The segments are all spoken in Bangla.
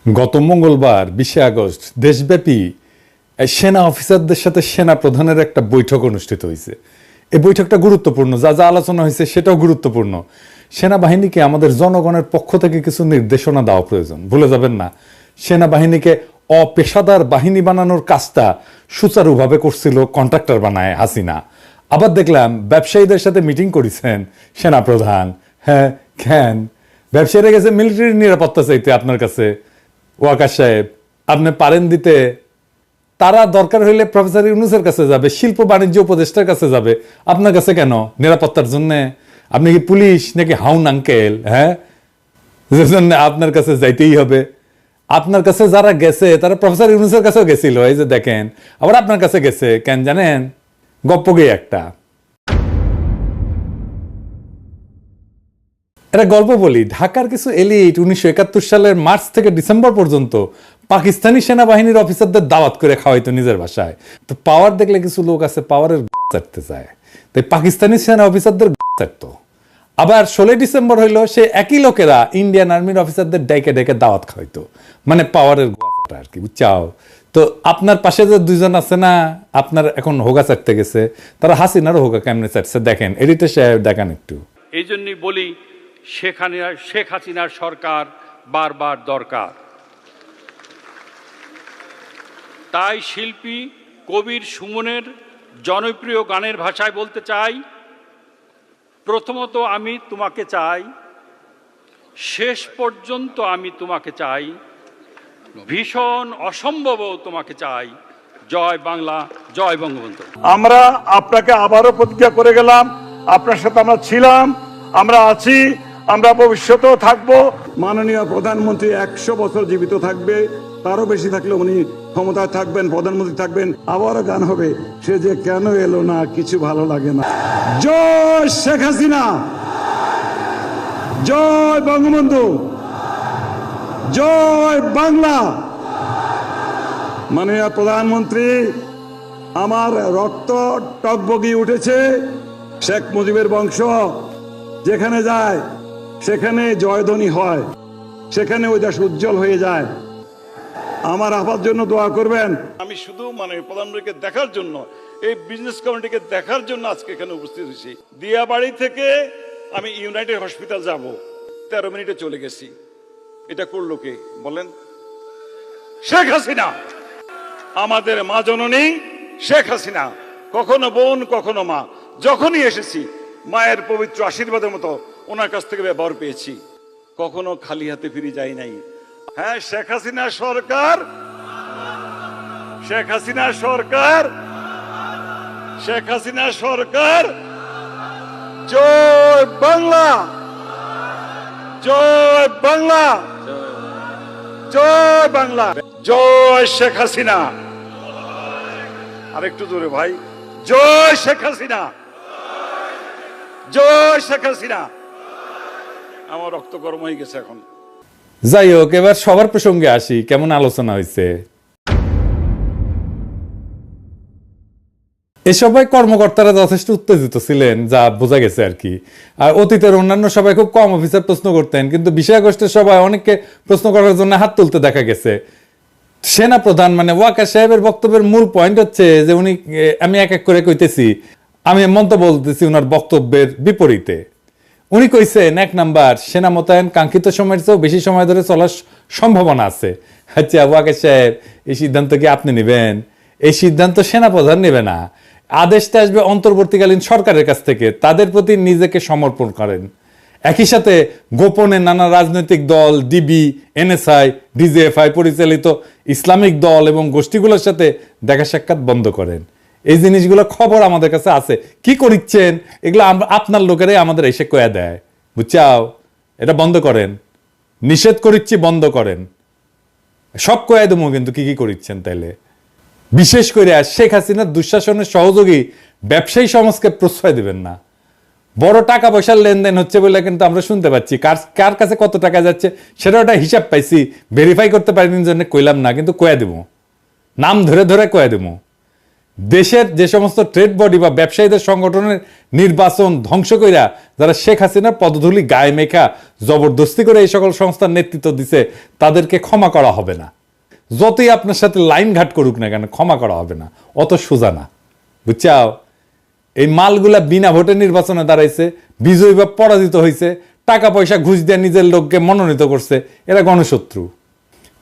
গত মঙ্গলবার 20শে আগস্ট দেশব্যাপী সেনা অফিসারদের সাথে সেনা প্রধানের একটা বৈঠক অনুষ্ঠিত হয়েছে। এই বৈঠকটা গুরুত্বপূর্ণ, যা যা আলোচনা হয়েছে সেটাও গুরুত্বপূর্ণ। সেনাবাহিনীকে আমাদের জনগণের পক্ষ থেকে কিছু নির্দেশনা দেওয়া প্রয়োজন। ভুলে যাবেন না, সেনাবাহিনীকে অপেশাদার বাহিনী বানানোর কাজটা সুচারুভাবে করছিল কন্ট্রাক্টর বানায় হাসিনা। আবার দেখলাম ব্যবসায়ীদের সাথে মিটিং করেছেন সেনাপ্রধান। হ্যাঁ, কেন ব্যবসায়ীরা গেছে মিলিটারি নিরাপত্তা চাইতে আপনার কাছে? ওয়াকার সাহেব, আপনি পারেন দিতে? তারা দরকার হইলে প্রফেসর ইউনূসের কাছে যাবে, শিল্প বাণিজ্য উপদেষ্টার কাছে যাবে, আপনার কাছে কেন নিরাপত্তার জন্য? আপনি কি পুলিশ নাকি হাউন আঙ্কেল? হ্যাঁ, যে জন্য আপনার কাছে যাইতেই হবে। আপনার কাছে যারা গেছে তারা প্রফেসর ইউনূসের কাছেও গেছিল, এই যে দেখেন, আবার আপনার কাছে গেছে কেন জানেন? গপ্পগে একটা এটা গল্প বলি। ঢাকার কিছু এলিট 1971 সালের মার্চ থেকে ডিসেম্বর পর্যন্ত পাকিস্তানি সেনাবাহিনীর অফিসারদের দাওয়াত করে খাওয়াইতো নিজের বাসায়। তো পাওয়ার দেখলে কিছু লোক আছে পাওয়ারের চাটতে চায়, তাই পাকিস্তানি সেনা অফিসারদের চাটতো। আবার 16 ডিসেম্বর হইলো, সে একই লোকেরা ইন্ডিয়ান আর্মির অফিসারদের ডেকে ডেকে দাওয়াত খাওয়াইতো, মানে পাওয়ারের আর কি, বুঝছাও? তো আপনার পাশে যে দুইজন আছে না, আপনার এখন হোগা চাটতে গেছে, তারা হাসিনারও হোগা কেমনে চাটছে দেখেন, এডিটর সাহেব দেখান একটু। এই জন্যই বলি শেখ হাসিনার সরকার বারবার দরকার। তাই শিল্পী কবির সুমনের জনপ্রিয় গানের ভাষায় বলতে চাই, প্রথমত আমি তোমাকে চাই, শেষ পর্যন্ত আমি তোমাকে চাই, ভীষণ অসম্ভবও তোমাকে চাই। জয় বাংলা, জয় বঙ্গবন্ধু। আমরা আপনাকে আবারও প্রতিজ্ঞা করে গেলাম, আপনার সাথে আমরা ছিলাম, আমরা আছি, আমরা ভবিষ্যতেও থাকবো। মাননীয় প্রধানমন্ত্রী 100 বছর জীবিত থাকবে, তারও বেশি থাকলে উনি ক্ষমতায় থাকবেন, প্রধানমন্ত্রী থাকবেন। আবারও গান হবে, সে যে কেন এলো না, কিছু ভালো লাগে না। জয় শেখ হাসিনা, জয় বঙ্গবন্ধু, জয় বাংলা। মাননীয় প্রধানমন্ত্রী, আমার রক্ত টকবগিয়ে উঠেছে। শেখ মুজিবের বংশ যেখানে যায় সেখানে জয়ধ্বনি হয়, সেখানে ওই দেশ উজ্জ্বল হয়ে যায়। আমার আপার জন্য দোয়া করবেন। আমি শুধু প্রধানমন্ত্রীকে দেখার জন্য, এই বিজনেস কমিটিকে দেখার জন্য আজকে এখানে উপস্থিত হয়েছি। দিয়াবাড়ি থেকে আমি ইউনাইটেড হসপিটাল যাব, 13 মিনিটে চলে গেছি। এটা করলো কে বলেন? শেখ হাসিনা, আমাদের মা জননী শেখ হাসিনা। কখনো বোন, কখনো মা। যখনই এসেছি মায়ের পবিত্র আশীর্বাদের মতো ওনার কাছ থেকে ব্যবহার পেয়েছি, কখনো খালি হাতে ফিরে যাই নাই। হ্যাঁ, শেখ হাসিনা সরকার, শেখ হাসিনা সরকার, শেখ হাসিনা সরকার। জয় বাংলা, জয় বাংলা, জয় বাংলা, জয় শেখ হাসিনা। আরেকটু জোরে ভাই, জয় শেখ হাসিনা, জয় শেখ হাসিনা। আমার রক্ত গরম হয়ে গেছে এখন। যাই হোক, এবার সবার প্রসঙ্গে আসি। কেমন আলোচনা হয়েছে? এই সবাই কর্মকর্তারা যথেষ্ট উত্তেজিত ছিলেন, যা বোঝা গেছে আর কি। আর অতীতের অন্যান্য সবাই খুব কম অফিসার প্রশ্ন করতেন, কিন্তু 20 আগস্টের সবাই অনেককে প্রশ্ন করার জন্য হাত তুলতে দেখা গেছে। সেনা প্রধান মানে ওয়াকার সাহেবের বক্তব্যের মূল পয়েন্ট হচ্ছে যে উনি, আমি এক এক করে কইতেছি, আমি মন্তব্য বলতেছি ওনার বক্তব্যের বিপরীতে। উনি কইছেন, 1 নাম্বার, সেনা মোতায়েন কাঙ্ক্ষিত সময়ের চেয়েও বেশি সময় ধরে চলার সম্ভাবনা আছে। আচ্ছা ওয়াকার সাহেব, এই সিদ্ধান্ত কি আপনি নেবেন? এই সিদ্ধান্ত সেনা প্রধান নেবে না, আদেশটা আসবে অন্তর্বর্তীকালীন সরকারের কাছ থেকে। তাদের প্রতি নিজেকে সমর্পণ করেন। একই সাথে গোপনে নানা রাজনৈতিক দল, ডিবি, এনএসআই, ডিজিএফআই পরিচালিত ইসলামিক দল এবং গোষ্ঠীগুলোর সাথে দেখা সাক্ষাৎ বন্ধ করেন। এই জিনিসগুলো খবর আমাদের কাছে আছে। কি করিচ্ছেন এগুলো আপনার লোকেরাই আমাদের এসে কয়া দেয়, বুঝছাও? এটা বন্ধ করেন, নিষেধ করিচ্ছি, বন্ধ করেন। সব কয়া দেবো কিন্তু কি কি করিচ্ছেন তাইলে। বিশেষ করে শেখ হাসিনার দুঃশাসনের সহযোগী ব্যবসায়ী সমাজকে প্রশ্রয় দিবেন না। বড় টাকা পয়সার লেনদেন হচ্ছে বলে কিন্তু আমরা শুনতে পাচ্ছি, কার কাছে কত টাকা যাচ্ছে সেটা ওটা হিসাব পাইছি, ভেরিফাই করতে পারিনি জন্য কইলাম না, কিন্তু কয়া দেবো, নাম ধরে ধরে কয়া দেবো। দেশের যে সমস্ত ট্রেড বডি বা ব্যবসায়ীদের সংগঠনের নির্বাচন ধ্বংস কইরা যারা শেখ হাসিনার পদধূলি গায়ে মেখা জবরদস্তি করে এই সকল সংস্থার নেতৃত্ব দিছে তাদেরকে ক্ষমা করা হবে না। যতই আপনার সাথে লাইন ঘাট করুক না কেন ক্ষমা করা হবে না, অত সোজা না, বুঝছাও? এই মালগুলা বিনা ভোটে নির্বাচনে দাঁড়াইছে, বিজয়ী বা পরাজিত হয়েছে, টাকা পয়সা ঘুষ দিয়ে নিজের লোককে মনোনীত করছে, এরা গণশত্রু।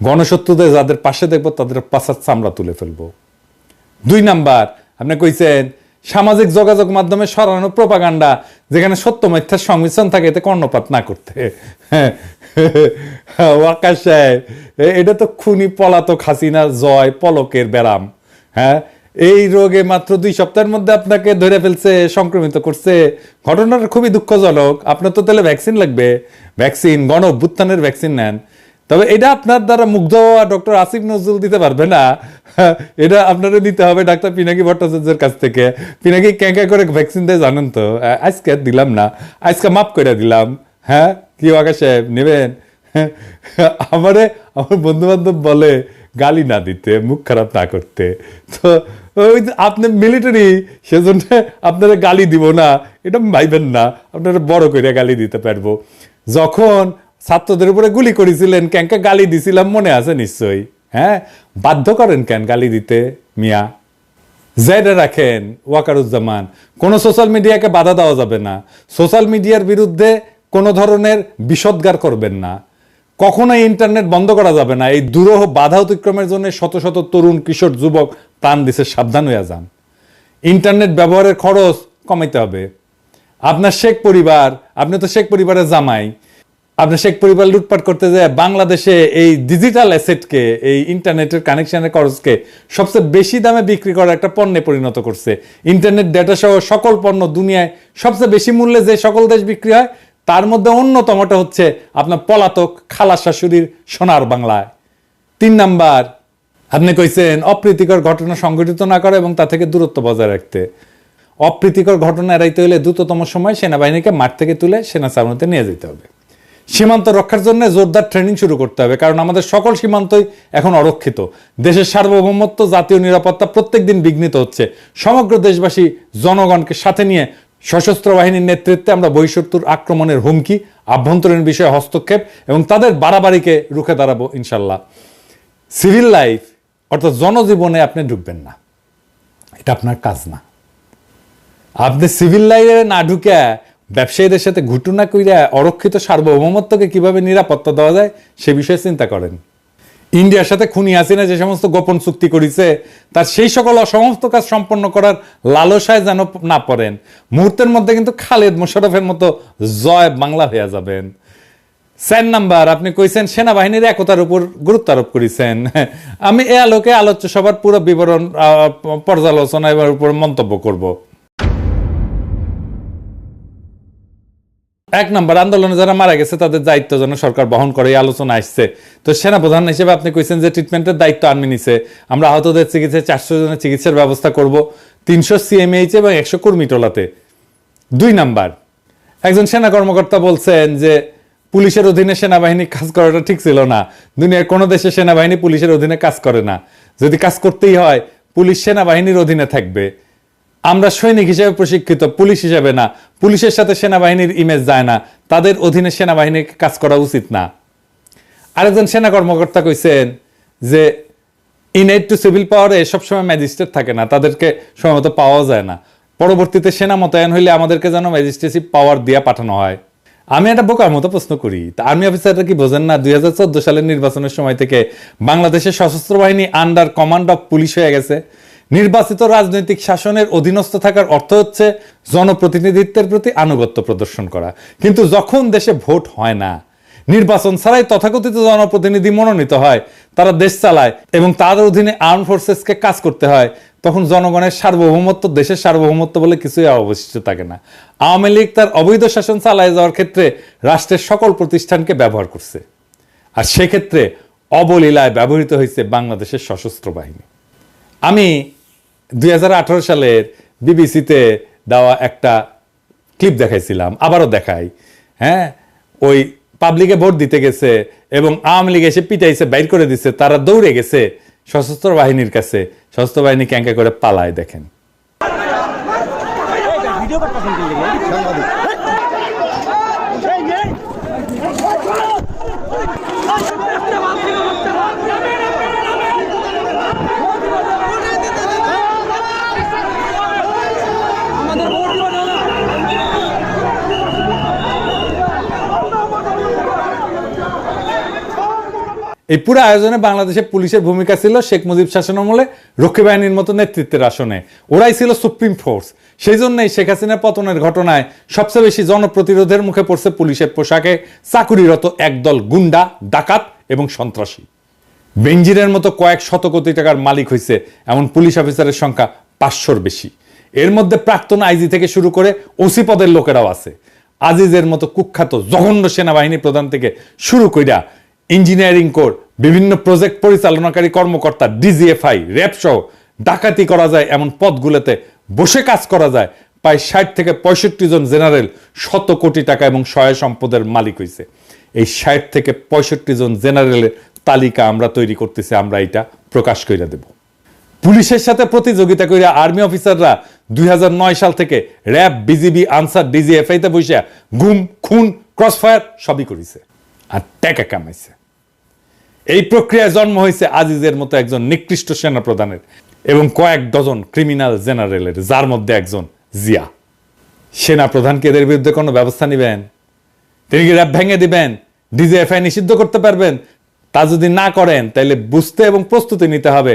গণশত্রুদের যাদের পাশে দেখবো তাদের পাশার চামড়া তুলে ফেলবো। 2 নাম্বার, আপনি কইছেন সামাজিক যোগাযোগ মাধ্যমে সরানো প্রোপাগান্ডা যেখানে সত্য মিথ্যার সংমিশ্রণ থাকে এতে কর্ণপাত না করতে। ওয়াকার সাহেব, এটা তো খুনি পলাতক হাসিনার জয় পলকের ব্যারাম। হ্যাঁ, এই রোগে মাত্র 2 সপ্তাহের মধ্যে আপনাকে ধরে ফেলছে, সংক্রমিত করছে। ঘটনাটা খুবই দুঃখজনক। আপনার তো তাহলে ভ্যাকসিন লাগবে, ভ্যাকসিন, গণ অভ্যুত্থানের ভ্যাকসিন নেন। তবে এটা আপনার দ্বারা মুগ্ধ হওয়া ডক্টর আসিফ নজরুল দিতে পারবে না, এটা আপনারা নিতে হবে ডাক্তার পিনাকি ভট্টাচার্যের কাছ থেকে। পিনাকি ক্যাঁকা করে ভ্যাকসিন দেয় জানেন তো। আজকে দিলাম না, আজকে মাফ করে দিলাম। হ্যাঁ, কি ওয়াকা সাহেব নেবেন? আমার বন্ধু বান্ধব বলে গালি না দিতে, মুখ খারাপ না করতে। তো ওই আপনি মিলিটারি, সেজন্য আপনারা গালি দিব না এটা ভাইবেন না, আপনারা বড় করে গালি দিতে পারবো। যখন ছাত্রদের উপরে গুলি করেছিলেন ক্যাঙ্কা গালি দিছিলাম, মনে আছে নিশ্চয়ই। হ্যাঁ, বাধ্য করেন কেন গালি দিতে মিয়া? জেডে রাখেন ওয়াকারুজ্জামান, কোনো সোশ্যাল মিডিয়াকে বাধা দেওয়া যাবে না, সোশ্যাল মিডিয়ার বিরুদ্ধে কোনো ধরনের বিষোদ্গার করবেন না, কখনোই ইন্টারনেট বন্ধ করা যাবে না। এই দুরূহ বাধা অতিক্রমের জন্য শত শত তরুণ কিশোর যুবক প্রাণ দিছে, সাবধান হয়ে যান। ইন্টারনেট ব্যবহারের খরচ কমাইতে হবে। আপনার শেখ পরিবার, আপনি তো শেখ পরিবারের জামাই, আপনি শেখ পরিবার লুটপাট করতে যায় বাংলাদেশে এই ডিজিটাল অ্যাসেটকে, এই ইন্টারনেটের কানেকশনের খরচকে সবচেয়ে বেশি দামে বিক্রি করার একটা পণ্যে পরিণত করছে। ইন্টারনেট ডেটা সহ সকল পণ্য দুনিয়ায় সবচেয়ে বেশি মূল্যে যে সকল দেশ বিক্রি হয় তার মধ্যে অন্যতমটা হচ্ছে আপনার পলাতক খালা শাশুড়ির সোনার বাংলায়। 3 নাম্বার, আপনি কইছেন অপ্রীতিকর ঘটনা সংঘটিত না করে এবং তা থেকে দূরত্ব বজায় রাখতে। অপ্রীতিকর ঘটনা এড়াইতে হলে দ্রুততম সময় সেনাবাহিনীকে মাঠ থেকে তুলে সেনা ছাউনিতে নিয়ে যেতে হবে। সীমান্ত রক্ষার জন্য জোরদার ট্রেনিং শুরু করতে হবে, কারণ আমাদের সকল সীমান্তই এখন অরক্ষিত। দেশের সার্বভৌমত্ব, জাতীয় নিরাপত্তা প্রত্যেকদিন বিঘ্নিত হচ্ছে। সমগ্র দেশবাসী জনগণকে সাথে নিয়ে সশস্ত্র বাহিনীর নেতৃত্বে আমরা বহিঃশত্রুর আক্রমণের হুমকি, আভ্যন্তরীণ বিষয়ে হস্তক্ষেপ এবং তাদের বাড়াবাড়িকে রুখে দাঁড়াবো ইনশাল্লাহ। সিভিল লাইফ অর্থাৎ জনজীবনে আপনি ঢুকবেন না, এটা আপনার কাজ না। আপনি সিভিল লাইফে না ঢুকে ব্যবসায়ীদের সাথে ঘটনা কইরা অরক্ষিত সার্বভৌমত্বকে কিভাবে নিরাপত্তা দেওয়া যায় সে বিষয়ে চিন্তা করেন। ইন্ডিয়ার সাথে খুনি হাসিনা যে সমস্ত গোপন চুক্তি করেছে তার সেই সকল অসমস্ত কাজ সম্পন্ন করার লালসায় যেন না পড়েন। মুহূর্তের মধ্যে কিন্তু খালেদ মোশাররফের মতো জয় বাংলা হয়ে যাবেন। 4 নাম্বার, আপনি কইছেন সেনাবাহিনীর একতার উপর গুরুত্ব আরোপ করেছেন। আমি এ আলোকে আলোচ্য সভার পুরো বিবরণ পর্যালোচনা এবার উপর মন্তব্য করব। 1 নাম্বার, আন্দোলনে যারা মারা গেছে তাদের দায়িত্ব যেন সরকার বহন করে, এই আলোচনা আসছে। তো সেনাপ্রধান হিসেবে আপনি কইছেন যে ট্রিটমেন্টের দায়িত্ব আর্মি নিছে, আমরা আহতদের চিকিৎসায় 400 জনের চিকিৎসার ব্যবস্থা করব, 300 সিএমএইচ এবং 100 কর্মী টোলাতে। 2 নাম্বার, একজন সেনা কর্মকর্তা বলছেন যে পুলিশের অধীনে সেনাবাহিনী কাজ করাটা ঠিক ছিল না। দুনিয়ার কোনো দেশে সেনাবাহিনী পুলিশের অধীনে কাজ করে না। যদি কাজ করতেই হয় পুলিশ সেনাবাহিনীর অধীনে থাকবে। আমরা সৈনিক হিসেবে প্রশিক্ষিত, পুলিশ হিসেবে না। পুলিশের সাথে সেনাবাহিনীর ইমেজ যায় না, তাদের অধীনে সেনাবাহিনীর কাজ করা উচিত না। আরেকজন সেনা কর্মকর্তা কইছেন যে ইনএড টু সিভিল পাওয়ারে সবসময় ম্যাজিস্ট্রেট থাকে না, তাদেরকে সময়মতো পাওয়া যায় না। পরবর্তীতে সেনা মোতায়েন হইলে আমাদেরকে যেন ম্যাজিস্ট্রেসি পাওয়ার দিয়া পাঠানো হয়। আমি একটা বোকার মতো প্রশ্ন করি, তা আর্মি অফিসাররা কি বোঝেন না 2014 সালের নির্বাচনের সময় থেকে বাংলাদেশের সশস্ত্র বাহিনী আন্ডার কমান্ড অফ পুলিশ হয়ে গেছে। নির্বাচিত রাজনৈতিক শাসনের অধীনস্থ থাকার অর্থ হচ্ছে জনপ্রতিনিধিত্বের প্রতি আনুগত্য প্রদর্শন করা। কিন্তু যখন দেশে ভোট হয় না, নির্বাচন ছাড়াই তথাকথিত জনপ্রতিনিধি মনোনীত হয়, তারা দেশ চালায় এবং তার অধীনে আর্ম ফোর্সেসকে কাজ করতে হয়, তখন জনগণের সার্বভৌমত্ব, দেশের সার্বভৌমত্ব বলে কিছুই অবশিষ্ট থাকে না। আওয়ামী লীগ তার অবৈধ শাসন চালায় যাওয়ার ক্ষেত্রে রাষ্ট্রের সকল প্রতিষ্ঠানকে ব্যবহার করছে, আর সেক্ষেত্রে অবলীলায় ব্যবহৃত হয়েছে বাংলাদেশের সশস্ত্র বাহিনী। আমি 2018 সালের বিবিসিতে দেওয়া একটা ক্লিপ দেখাইছিলাম, আবারও দেখাই। হ্যাঁ, ওই পাবলিকে ভোট দিতে গেছে এবং আওয়ামী লীগ এসে পিটাইছে, বাইর করে দিচ্ছে, তারা দৌড়ে গেছে সশস্ত্র বাহিনীর কাছে, সশস্ত্র বাহিনী ক্যাঙ্কা করে পালায় দেখেন। এই পুরো আয়োজনে বাংলাদেশের পুলিশের ভূমিকা ছিল শেখ মুজিব শাসনামলে রক্ষী বাহিনীর মতো নেতৃত্বের আসনে, ওরাই ছিল সুপ্রিম ফোর্স। সেই জন্যই শেখ হাসিনার পতনের ঘটনায় সবচেয়ে বেশি জনপ্রতিরোধের মুখে পড়ছে পুলিশের পোশাকে চাকুরিরত একদল গুন্ডা, ডাকাত এবং সন্ত্রাসী। বেনজিরের মতো কয়েক শত কোটি টাকার মালিক হয়েছে এমন পুলিশ অফিসারের সংখ্যা 500-র বেশি। এর মধ্যে প্রাক্তন আইজি থেকে শুরু করে ওসি পদের লোকেরাও আছে। আজিজের মতো কুখ্যাত জঘন্য সেনাবাহিনী প্রধান থেকে শুরু কইরা ইঞ্জিনিয়ারিং কোর, বিভিন্ন প্রজেক্ট পরিচালনাকারী কর্মকর্তা, ডিজিএফআই, র্যাব সহ ডাকাতি করা যায় এমন পদগুলোতে বসে কাজ করা যায় প্রায় 60 থেকে 65 জন জেনারেল শত কোটি টাকা এবং সহায় সম্পদের মালিক হয়েছে। এই 60 থেকে 65 জন জেনারেলের তালিকা আমরা তৈরি করতেছি, আমরা এটা প্রকাশ করে দেব। পুলিশের সাথে প্রতিযোগিতা করে আর্মি অফিসাররা 2009 সাল থেকে র্যাব, বিজিবি, আনসার, ডিজিএফআইতে বসে গুম, খুন, ক্রসফায়ার সবই করেছে আর টাকা কামাইছে। এই প্রক্রিয়ায় জন্ম হয়েছে আজিজের মতো একজন নিকৃষ্ট সেনা প্রধানের এবং কয়েক ডজন ক্রিমিনাল জেনারেলের, যার মধ্যে একজন জিয়া। সেনা প্রধানকে এদের বিরুদ্ধে কোনো ব্যবস্থা নেবেন? তিনি কি র্যাব ভেঙে দিবেন? ডিজিএফআই নিষিদ্ধ করতে পারবেন? তা যদি না করেন তাহলে বুঝতে এবং প্রস্তুতি নিতে হবে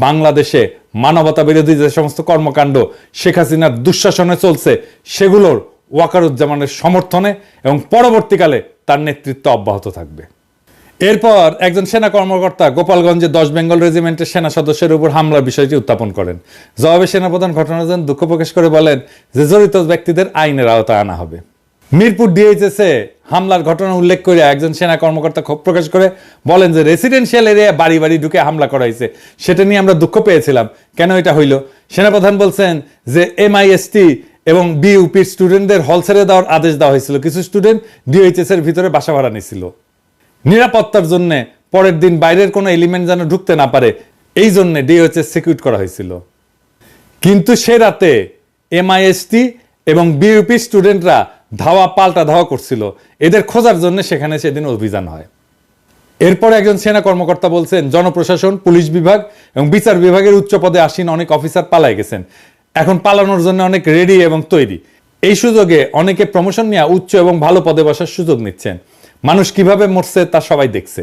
বাংলাদেশে মানবতা বিরোধী যে সমস্ত কর্মকাণ্ড শেখ হাসিনার দুঃশাসনে চলছে সেগুলোর ওয়াকারুজ্জামানের সমর্থনে এবং পরবর্তীকালে তার নেতৃত্ব অব্যাহত থাকবে। এরপর একজন সেনা কর্মকর্তা গোপালগঞ্জে 10 বেঙ্গল রেজিমেন্টের সেনা সদস্যের উপর হামলার বিষয়টি উত্থাপন করেন। জবাবে সেনাপ্রধান ঘটনার জন্য দুঃখ প্রকাশ করে বলেন যে জড়িত ব্যক্তিদের আইনের আওতায় আনা হবে। মিরপুর ডিএইচএসে হামলার ঘটনা উল্লেখ করে একজন সেনা কর্মকর্তা ক্ষোভ প্রকাশ করে বলেন যে রেসিডেন্সিয়াল এরিয়া বাড়ি বাড়ি ঢুকে হামলা করা হয়েছে, সেটা নিয়ে আমরা দুঃখ পেয়েছিলাম, কেন এটা হইল? সেনাপ্রধান বলছেন যে এমআইএসটি এবং বিইউপির স্টুডেন্টদের হল ছেড়ে দেওয়ার আদেশ দেওয়া হয়েছিল, কিছু স্টুডেন্ট ডিএইচএস এর ভিতরে বাসা ভাড়া নিয়েছিল নিরাপত্তার জন্য, পরের দিন বাইরের কোনো এলিমেন্ট যেন ঢুকতে না পারে, এই জন্য ডিএইচএস সিকিউর করা হয়েছিল। কিন্তু সে রাতে এমআইএসটি এবং বিইউপি স্টুডেন্টরা পাল্টা ধাওয়া করছিল, এদের খোঁজার জন্য সেখানে সেদিন অভিযান হয়। এরপর একজন সেনা কর্মকর্তা বলছেন জনপ্রশাসন, পুলিশ বিভাগ এবং বিচার বিভাগের উচ্চ পদে আসীন অনেক অফিসার পালায় গেছেন, এখন পালানোর জন্য অনেক রেডি এবং তৈরি। এই সুযোগে অনেকে প্রমোশন নিয়ে উচ্চ এবং ভালো পদে বসার সুযোগ নিচ্ছেন। মানুষ কিভাবে মরছে তা সবাই দেখছে।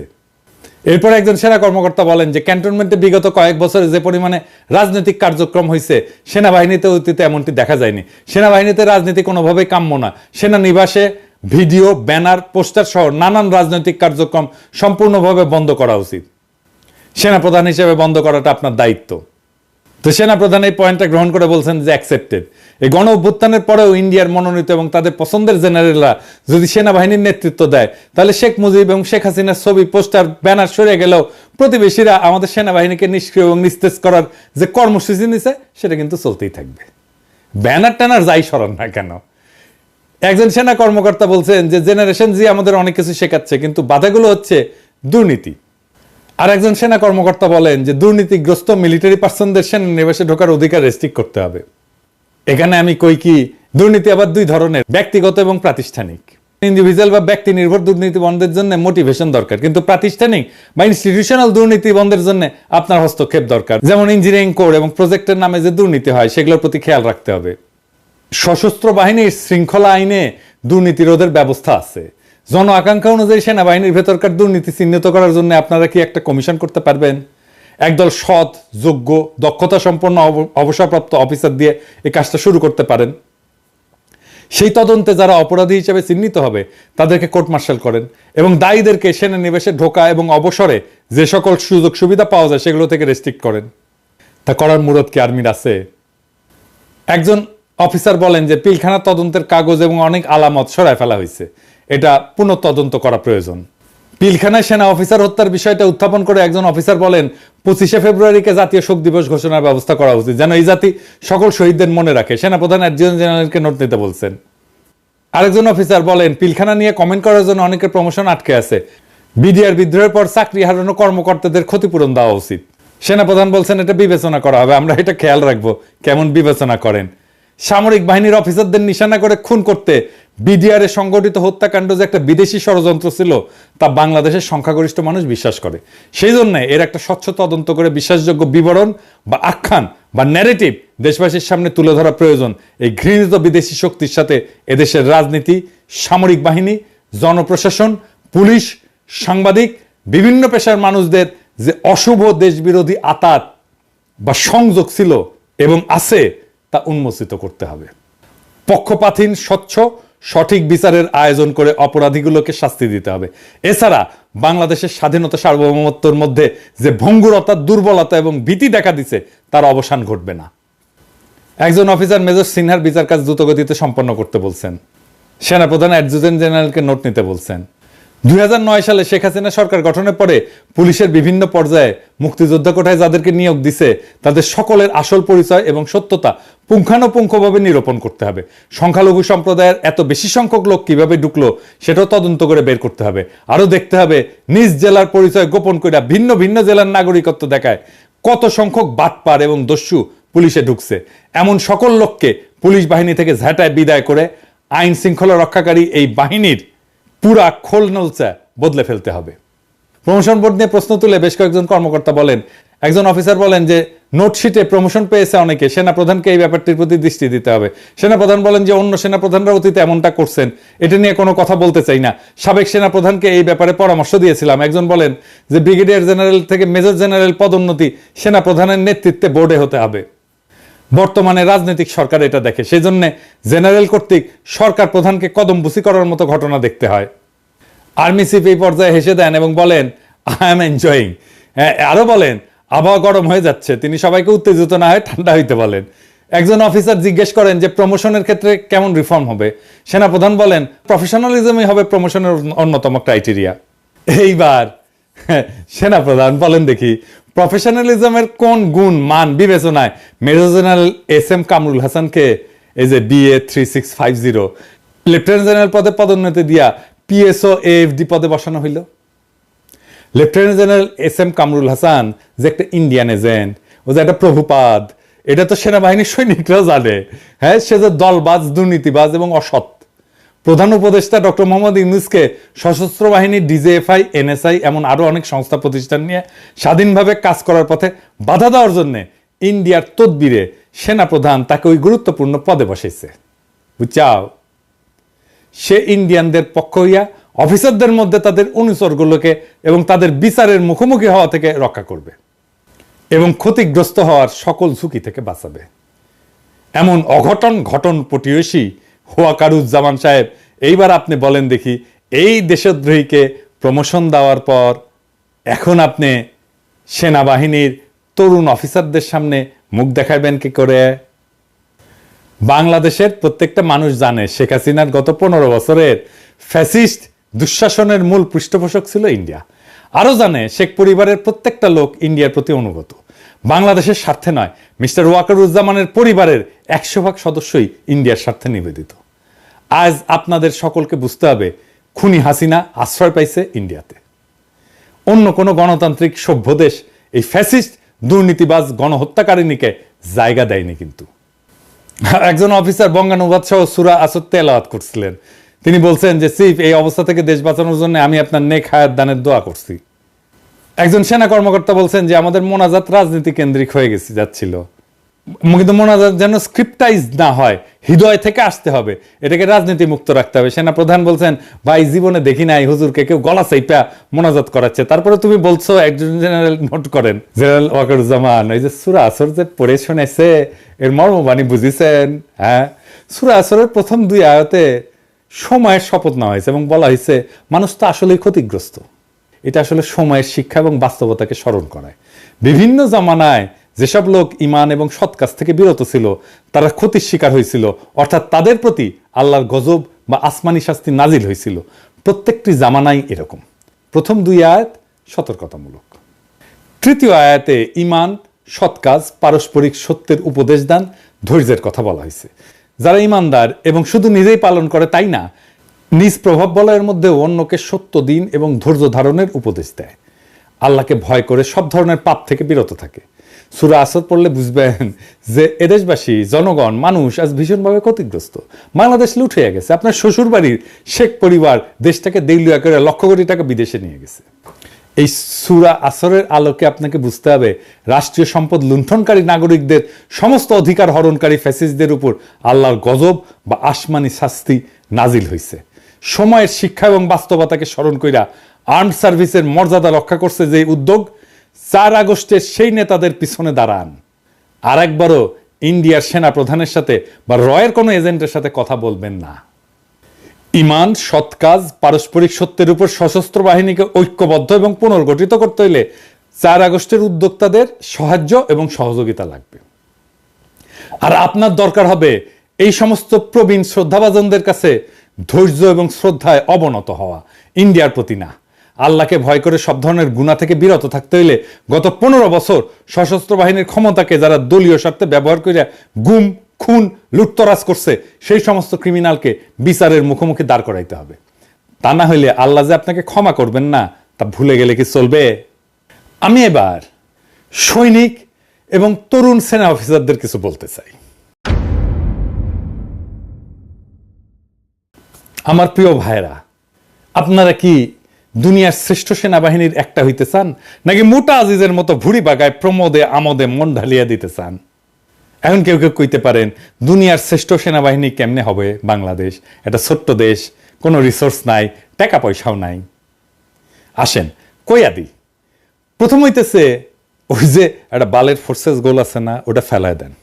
এরপর একজন সেনা কর্মকর্তা বলেন যে ক্যান্টনমেন্টে বিগত কয়েক বছরে যে পরিমাণে রাজনৈতিক কার্যক্রম হয়েছে সেনাবাহিনীতে অতীতে এমনটি দেখা যায়নি। সেনাবাহিনীতে রাজনীতি কোনোভাবেই কাম্য না। সেনানিবাসে ভিডিও, ব্যানার, পোস্টার সহ নানান রাজনৈতিক কার্যক্রম সম্পূর্ণভাবে বন্ধ করা উচিত। সেনাপ্রধান হিসেবে বন্ধ করাটা আপনার দায়িত্ব। তো সেনাপ্রধান এই পয়েন্টটা গ্রহণ করে বলছেন যে অ্যাকসেপ্টেড। এই গণ অভ্যুত্থানের পরেও ইন্ডিয়ার মনোনীত এবং তাদের পছন্দের জেনারেলরা যদি সেনাবাহিনীর নেতৃত্ব দেয় তাহলে শেখ মুজিব এবং শেখ হাসিনার ছবি, পোস্টার, ব্যানার সরে গেলেও প্রতিবেশীরা আমাদের সেনাবাহিনীকে নিষ্ক্রিয় এবং নিস্তেজ করার যে কর্মসূচি নিছে সেটা কিন্তু চলতেই থাকবে, ব্যানার ট্যানার যাই সরান না কেন। একজন সেনা কর্মকর্তা বলছেন যে জেনারেশন জি আমাদের অনেক কিছু শেখাচ্ছে, কিন্তু বাধাগুলো হচ্ছে দুর্নীতি। আর একজন সেনা কর্মকর্তা বলেন যে দুর্নীতিগ্রস্ত মিলিটারি পার্সনদের সেনানিবাসে ঢোকার অধিকার রেস্ট্রিক্ট করতে হবে। এখানে আমি কই কি, দুর্নীতি আবার দুই ধরনের, ব্যক্তিগত এবং প্রাতিষ্ঠানিক। ইন্ডিভিজুয়াল বা ব্যক্তি নির্ভর দুর্নীতি বন্ধের জন্য মোটিভেশন দরকার, কিন্তু প্রাতিষ্ঠানিক বা ইনস্টিটিউশনাল দুর্নীতি বন্ধের জন্য আপনার হস্তক্ষেপ দরকার। যেমন ইঞ্জিনিয়ারিং কোড এবং প্রজেক্টের নামে যে দুর্নীতি হয় সেগুলোর প্রতি খেয়াল রাখতে হবে। সশস্ত্র বাহিনীর শৃঙ্খলা আইনে দুর্নীতি রোধের ব্যবস্থা আছে। জন আকাঙ্ক্ষা অনুযায়ী সেনাবাহিনীর ভেতরকার দুর্নীতি চিহ্নিত করার জন্য আপনারা কি একটা কমিশন করতে পারবেন? একদল সৎ, যোগ্য, দক্ষতা সম্পন্ন অবসরপ্রাপ্ত অফিসার দিয়ে এই কাজটা শুরু করতে পারেন। সেই তদন্তে যারা অপরাধী হিসেবে চিহ্নিত হবে তাদেরকে কোর্ট মার্শাল করেন এবং দায়ীদেরকে সেনানিবাসে ঢোকা এবং অবসরে যে সকল সুযোগ সুবিধা পাওয়া যায় সেগুলো থেকে রেস্ট্রিক্ট করেন। তা করার মুরত কি আর্মির আছে? একজন অফিসার বলেন যে পিলখানা তদন্তের কাগজ এবং অনেক আলামত সরায় ফেলা হয়েছে, এটা পুনঃ তদন্ত করা প্রয়োজন। পিলখানায় সেনা অফিসার হত্যার বিষয়টা উত্থাপন করে একজন অফিসার বলেন 25শে ফেব্রুয়ারিকে জাতীয় শোক দিবস ঘোষণার ব্যবস্থা করা উচিত, যেন এই জাতি সকল শহীদদের মনে রাখে। সেনাপ্রধান অ্যাডজুটেন্ট জেনারেলকে নোট নিতে বলছেন। আরেকজন অফিসার বলেন পিলখানা নিয়ে কমেন্ট করার জন্য অনেকের প্রমোশন আটকে আছে, বিডিআর বিদ্রোহের পর চাকরি হারানো কর্মকর্তাদের ক্ষতিপূরণ দেওয়া উচিত। সেনাপ্রধান বলছেন এটা বিবেচনা করা হবে, আমরা এটা খেয়াল রাখবো কেমন বিবেচনা করেন। সামরিক বাহিনীর অফিসারদের নিশানা করে খুন করতে বিডিআর এ সংগঠিত হত্যাকাণ্ড যে একটা বিদেশি ষড়যন্ত্র ছিল তা বাংলাদেশের সংখ্যাগরিষ্ঠ মানুষ বিশ্বাস করে। সেই জন্য এর একটা স্বচ্ছ তদন্ত করে বিশ্বাসযোগ্য বিবরণ বা আখ্যান বা ন্যারেটিভ দেশবাসীর সামনে তুলে ধরা প্রয়োজন। এই ঘৃণিত বিদেশি শক্তির সাথে এদেশের রাজনীতি, সামরিক বাহিনী, জনপ্রশাসন, পুলিশ, সাংবাদিক, বিভিন্ন পেশার মানুষদের যে অশুভ দেশবিরোধী আতাত বা সংযোগ ছিল এবং আছে তা উন্মোচিত করতে হবে। পক্ষপাতহীন, স্বচ্ছ, সঠিক বিচারের আয়োজন করে অপরাধীগুলোকে শাস্তি দিতে হবে। এছাড়া বাংলাদেশের স্বাধীনতা সার্বভৌমত্বের মধ্যে যে ভঙ্গুরতা, দুর্বলতা এবং ভীতি দেখা দিছে তার অবসান ঘটবে না। একজন অফিসার মেজর সিনহার বিচার কাজ দ্রুতগতিতে সম্পন্ন করতে বলছেন। সেনাপ্রধান অ্যাডজুটেন্ট জেনারেলকে নোট নিতে বলছেন। 2009 সালে শেখ হাসিনা সরকার গঠনের পরে পুলিশের বিভিন্ন পর্যায়ে মুক্তিযোদ্ধা কোটায় যাদেরকে নিয়োগ দিছে তাদের সকলের আসল পরিচয় এবং সত্যতা পুঙ্খানুপুঙ্খভাবে নিরূপণ করতে হবে। সংখ্যালঘু সম্প্রদায়ের এত বেশি সংখ্যক লোক কিভাবে ঢুকলো সেটাও তদন্ত করে বের করতে হবে। আরও দেখতে হবে নিজ জেলার পরিচয় গোপন করে ভিন্ন ভিন্ন জেলার নাগরিকত্ব দেখায় কত সংখ্যক বাটপার এবং দস্যু পুলিশে ঢুকছে। এমন সকল লোককে পুলিশ বাহিনী থেকে ঝাঁটায় বিদায় করে আইন শৃঙ্খলা রক্ষাকারী এই বাহিনীর পুরা খোল নলচা বদলে ফেলতে হবে। প্রমোশন বোর্ড নিয়ে প্রশ্ন তুলে বেশ কয়েকজন কর্মকর্তা বলেন, একজন অফিসার বলেন যে নোটশিটে প্রমোশন পেয়েছে অনেকে, সেনাপ্রধানকে এই ব্যাপারটির প্রতি দৃষ্টি দিতে হবে। সেনাপ্রধান বলেন যে অন্য সেনাপ্রধানরা অতীতে এমনটা করছেন, এটা নিয়ে কোনো কথা বলতে চাই না, সাবেক সেনাপ্রধানকে এই ব্যাপারে পরামর্শ দিয়েছিলাম। একজন বলেন যে ব্রিগেডিয়ার জেনারেল থেকে মেজর জেনারেল পদোন্নতি সেনাপ্রধানের নেতৃত্বে বোর্ডে হতে হবে। বর্তমানে রাজনৈতিক সরকার এটা দেখে, সেই জন্য জেনারেল কর্তৃক সরকার প্রধানকে কদমবুসি করার মতো ঘটনা দেখতে হয়। আর্মি চিফ এই পর্যায়ে হেসে দেন এবং বলেন আই এম এনজয়িং। আরো বলেন আবহাওয়া গরম হয়ে যাচ্ছে, তিনি সবাইকে উত্তেজিত না হয়ে ঠান্ডা হইতে বলেন। একজন অফিসার জিজ্ঞেস করেন যে প্রমোশনের ক্ষেত্রে কেমন রিফর্ম হবে। সেনাপ্রধান বলেন প্রফেশনালিজমই হবে প্রমোশনের অন্যতম ক্রাইটেরিয়া। এইবার সেনাপ্রধান বলেন দেখি প্রফেশনালিজমের কোন গুণ মান বিবেচনায় মেজর জেনারেল SM কামরুল হাসানকে এই যে BA 3650 লেফটেন্যান্ট জেনারেল পদে পদোন্নতি দিয়া PSO AFD পদে বসানো হইল। Lieutenant general SM Kamrul Hasan যে একটা ইন্ডিয়ান এজেন্ট, ও যে একটা প্রভুপাদ, এটা তো সেনাবাহিনীর সৈনিকরাও জানে। হ্যাঁ, সে যে দলবাজ, দুর্নীতিবাজ এবং অসৎ। প্রধান উপদেষ্টা ডক্টর মোহাম্মদ ইউনূসকে সশস্ত্র বাহিনী, DJFI, NSI এমন আরো অনেক সংস্থা প্রতিষ্ঠান নিয়ে স্বাধীনভাবে কাজ করার পথে বাধা দেওয়ার জন্য ইন্ডিয়ার তদবিরে সেনাপ্রধান তাকে ওই গুরুত্বপূর্ণ পদে বসাইছে। বুঝছাও, সে ইন্ডিয়ানদের পক্ষ হইয়া অফিসারদের মধ্যে তাদের অনুচরগুলোকে এবং তাদের বিচারের মুখোমুখি হওয়া থেকে রক্ষা করবে এবং ক্ষতিগ্রস্ত হওয়ার সকল ঝুঁকি থেকে বাঁচাবে। এমন অঘটন ঘটন পটিয়সী ওয়াকারুজ্জামান সাহেব, এইবার আপনি বলেন দেখি এই দেশদ্রোহীকে প্রমোশন দেওয়ার পর এখন আপনি সেনাবাহিনীর তরুণ অফিসারদের সামনে মুখ দেখাবেন কি করে? বাংলাদেশের প্রত্যেকটা মানুষ জানে শেখ হাসিনার গত 15 বছরের ফ্যাসিস্ট দুঃশাসনের মূল পৃষ্ঠপোষক ছিল ইন্ডিয়া। আরো জানে শেখ পরিবারের প্রত্যেকটা লোক ইন্ডিয়ার প্রতি অনুগত, বাংলাদেশের স্বার্থে নয়। মিস্টার ওয়াকারুজ্জামানের পরিবারের 100% সদস্যই ইন্ডিয়ার স্বার্থে নিবেদিত। আজ আপনাদের সকলকে বুঝতে হবে খুনি হাসিনা আশ্রয় পাইছে ইন্ডিয়াতে। অন্য কোনো গণতান্ত্রিক সভ্য দেশ এই ফ্যাসিস্ট দুর্নীতিবাজ গণহত্যাকারিণীকে জায়গা দেয়নি। কিন্তু একজন অফিসার বঙ্গানুবাদ সহ সূরা আসর তেলাওয়াত করছিলেন। তিনি বলছেন যে চিফ, এই অবস্থা থেকে দেশ বাঁচানোর জন্য আমি আপনার নেক হায়াত দানের দোয়া করছি। একজন সেনা কর্মকর্তা বলছেন যে আমাদের মোনাজাত রাজনীতি কেন্দ্রিক হয়ে যাচ্ছিল, কিন্তু মোনাজাত যেন স্ক্রিপ্টাইজ না হয়, হৃদয় থেকে আসতে হবে, এটাকে রাজনীতি মুক্ত রাখতে হবে। সেনা প্রধান বলছেন ভাই জীবনে দেখি নাই হুজুরকে কেউ গলা চাইপা মোনাজাত করাচ্ছে, তারপরে তুমি বলছো একজন জেনারেল নোট করেন জেনারেল ওয়াকারুজ্জামান এই যে সূরা আসর যে পড়ে শুনেছে এর মর্মবাণী বুঝিছেন? হ্যাঁ, সূরা আসরের প্রথম 2 আয়াতে সময়ের শপথ নেওয়া হয়েছে এবং বলা হয়েছে মানুষ তো আসলেই ক্ষতিগ্রস্ত। এটা আসলে সময়ের শিক্ষা এবং বাস্তবতাকে স্মরণ করায়। বিভিন্ন জামানায় যেসব লোক ঈমান এবং সৎ কাজ থেকে বিরত ছিল তারা ক্ষতির শিকার হয়েছিল, অর্থাৎ তাদের প্রতি আল্লাহর গজব বা আসমানি শাস্তি নাজিল হয়েছিল। প্রত্যেকটি জামানাই এরকম। প্রথম 2 আয়াত সতর্কতামূলক। তৃতীয় আয়াতে ঈমান, সৎ কাজ, পারস্পরিক সত্যের উপদেশ দান, ধৈর্যের কথা বলা হয়েছে। যারা ঈমানদার এবং শুধু নিজেই পালন করে তাই না, নিজ প্রভাব বলয়ের মধ্যে অন্যকে সত্য দিন এবং ধৈর্য ধারণের উপদেশ দেয়। আল্লাহকে ভয় করে সব ধরনের পাপ থেকে বিরত থাকে। সূরা আসর পড়লে বুঝবেন যে এদেশবাসী, জনগণ, মানুষ আজ ভীষণভাবে ক্ষতিগ্রস্ত। বাংলাদেশ লুট হয়ে গেছে। আপনার শ্বশুর বাড়ির শেখ পরিবার দেশটাকে দেউলিয়া করে লক্ষ কোটি টাকা বিদেশে নিয়ে গেছে। এই সূরা আসরের আলোকে আপনাকে বুঝতে হবে রাষ্ট্রীয় সম্পদ লুণ্ঠনকারী নাগরিকদের, সমস্ত অধিকার হরণকারী ফ্যাসিস্টদের উপর আল্লাহর গজব বা আসমানি শাস্তি নাজিল হয়েছে। সময়ের শিক্ষা এবং বাস্তবতাকে স্মরণ কইরা আর্মড সার্ভিসের মর্যাদা রক্ষা করছে যে উদ্যোগ, 4 আগস্টের সেই নেতাদের পিছনে দাঁড়ান। আর একবারও ইন্ডিয়ার সেনা প্রধানের সাথে বা রয়ের কোনো এজেন্টের সাথে কথা বলবেন না। ইমান, সৎ কাজ, পারস্পরিক সত্যের উপর সশস্ত্র বাহিনীকে ঐক্যবদ্ধ এবং পুনর্গঠিত করতে হইলে 4 আগস্টের উদ্যোক্তাদের সাহায্য এবং সহযোগিতা লাগবে। আর আপনার দরকার হবে এই সমস্ত প্রবীণ শ্রদ্ধাভাজনদের কাছে ধৈর্য এবং শ্রদ্ধায় অবনত হওয়া, ইন্ডিয়ার প্রতি না। আল্লাহকে ভয় করে সব ধরনের গুনাহ থেকে বিরত থাকতে হইলে গত 15 বছর সশস্ত্র বাহিনীর ক্ষমতাকে যারা দলীয় স্বার্থে ব্যবহার করে গুম, খুন, লুটতরাজ করছে, সেই সমস্ত ক্রিমিনালকে বিচারের মুখোমুখি দাঁড় করাইতে হবে। তা না হইলে আল্লাহ যে আপনাকে ক্ষমা করবেন না, তা ভুলে গেলে কি চলবে? আমি এবার সৈনিক এবং তরুণ সেনা অফিসারদের কিছু বলতে চাই। আমার প্রিয় ভাইরা, আপনারা কি দুনিয়ার শ্রেষ্ঠ সেনাবাহিনীর একটা হইতে চান, নাকি মোটা আজিজের মতো ভুড়ি বাগায় প্রমোদে আমোদে মন ঢালিয়া দিতে চান? এখন কেউ কেউ কইতে পারেন দুনিয়ার শ্রেষ্ঠ সেনাবাহিনী কেমনে হবে? বাংলাদেশ একটা ছোট্ট দেশ, কোনো রিসোর্স নাই, টাকা পয়সাও নাই। আসেন কইয়া দিই। প্রথম হইতেছে ওই যে একটা বালের ফোর্সেস গোল আছে না, ওটা ফেলায় দেন।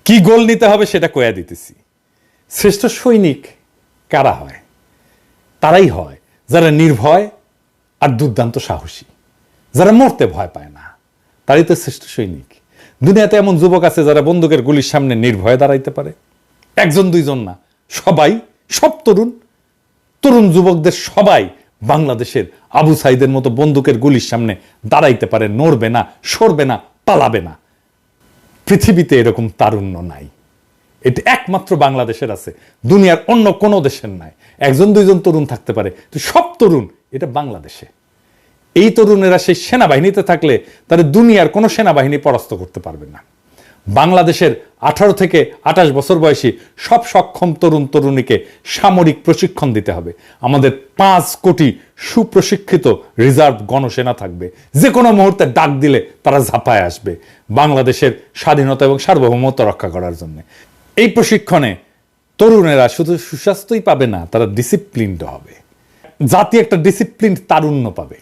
কি গোল নিতে হবে সেটা কইয়া দিতেছি। শ্রেষ্ঠ সৈনিক কারা হয়? তারাই হয় যারা নির্ভয় আর দুর্দান্ত সাহসী, যারা মরতে ভয় পায় না, তারই তো শ্রেষ্ঠ সৈনিক। দুনিয়াতে এমন যুবক আছে যারা বন্দুকের গুলির সামনে নির্ভয়ে দাঁড়াইতে পারে। 1 2 জন না, সবাই, সব তরুণ যুবকদের সবাই বাংলাদেশের আবু সাইদের মতো বন্দুকের গুলির সামনে দাঁড়াইতে পারে, নড়বে না, সরবে না, পালাবে না। পৃথিবীতে এরকম তারুণ্য নাই, এটা একমাত্র বাংলাদেশের আছে, দুনিয়ার অন্য কোনো দেশের নাই। 1 2 জন তরুণ থাকতে পারে, তো সব তরুণ এটা বাংলাদেশে। এই তরুণেরা সেই সেনাবাহিনীতে থাকলে তাদের দুনিয়ার কোনো সেনাবাহিনী পরাস্ত করতে পারবে না। বাংলাদেশের 18 থেকে 28 বছর বয়সী সব সক্ষম তরুণ তরুণীকে সামরিক প্রশিক্ষণ দিতে হবে। আমাদের 5 কোটি সুপ্রশিক্ষিত রিজার্ভ গণসেনা থাকবে, যে কোনো মুহূর্তে ডাক দিলে তারা ঝাঁপায় আসবে বাংলাদেশের স্বাধীনতা এবং সার্বভৌমত্ব রক্ষা করার জন্য। এই প্রশিক্ষণে তরুণেরা শুধু সুস্বাস্থ্যই পাবে না, তারা ডিসিপ্লিনড হবে। জাতি একটা ডিসিপ্লিন তারুণ্য পাবে।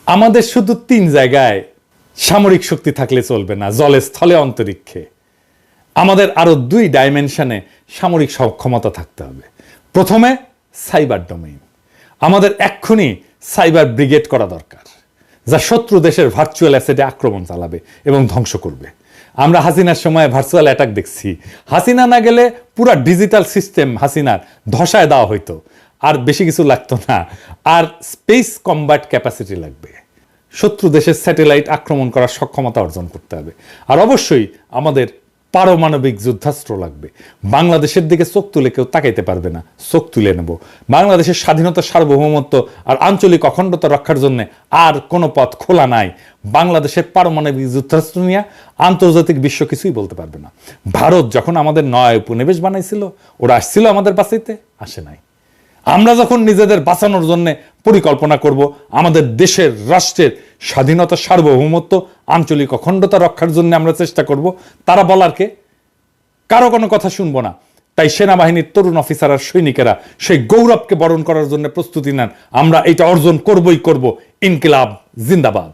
আমাদের শুধু 3 জায়গায় সামরিক শক্তি থাকলে চলবে না, জলে, স্থলে, অন্তরিক্ষে। আমাদের আরো 2 ডাইমেনশনে সামরিক সক্ষমতা থাকতে হবে। প্রথমে সাইবার ডোমেইন। আমাদের এক্ষুনি সাইবার ব্রিগেড করা দরকার, যা শত্রু দেশের ভার্চুয়াল অ্যাসেটে আক্রমণ চালাবে এবং ধ্বংস করবে। আমরা হাসিনার সময় ভার্চুয়াল অ্যাটাক দেখছি। হাসিনা না গেলে পুরো ডিজিটাল সিস্টেম হাসিনার ধসায় দেওয়া হইতো, আর বেশি কিছু লাগতো না। আর স্পেস কম্ব্যাট ক্যাপাসিটি লাগবে। শত্রু দেশের স্যাটেলাইট আক্রমণ করার সক্ষমতা অর্জন করতে হবে। আর অবশ্যই আমাদের পারমাণবিক যুদ্ধাস্ত্র লাগবে। বাংলাদেশের দিকে চোখ তুলে কেউ তাকাইতে পারবে না, চোখ তুলে নেব। বাংলাদেশের স্বাধীনতা, সার্বভৌমত্ব আর আঞ্চলিক অখণ্ডতা রক্ষার জন্য আর কোনো পথ খোলা নাই। বাংলাদেশের পারমাণবিক যুদ্ধাস্ত্র নিয়ে আন্তর্জাতিক বিশ্ব কিছুই বলতে পারবে না। ভারত যখন আমাদের নয় উপনিবেশ বানাইছিল, ওরা আসছিল আমাদের বাঁচাইতে? আসে নাই। আমরা যখন নিজেদের বাঁচানোর জন্য পরিকল্পনা করব, আমাদের দেশের, রাষ্ট্রের স্বাধীনতা, সার্বভৌমত্ব, আঞ্চলিক অখণ্ডতা রক্ষার জন্য আমরা চেষ্টা করব, তারা বলার কে? কারো কোনো কথা শুনবো না। তাই সেনাবাহিনীর তরুণ অফিসার আর সৈনিকেরা সেই গৌরবকে বরণ করার জন্য প্রস্তুতি নেন। আমরা এটা অর্জন করবই করব। ইনকিলাব জিন্দাবাদ।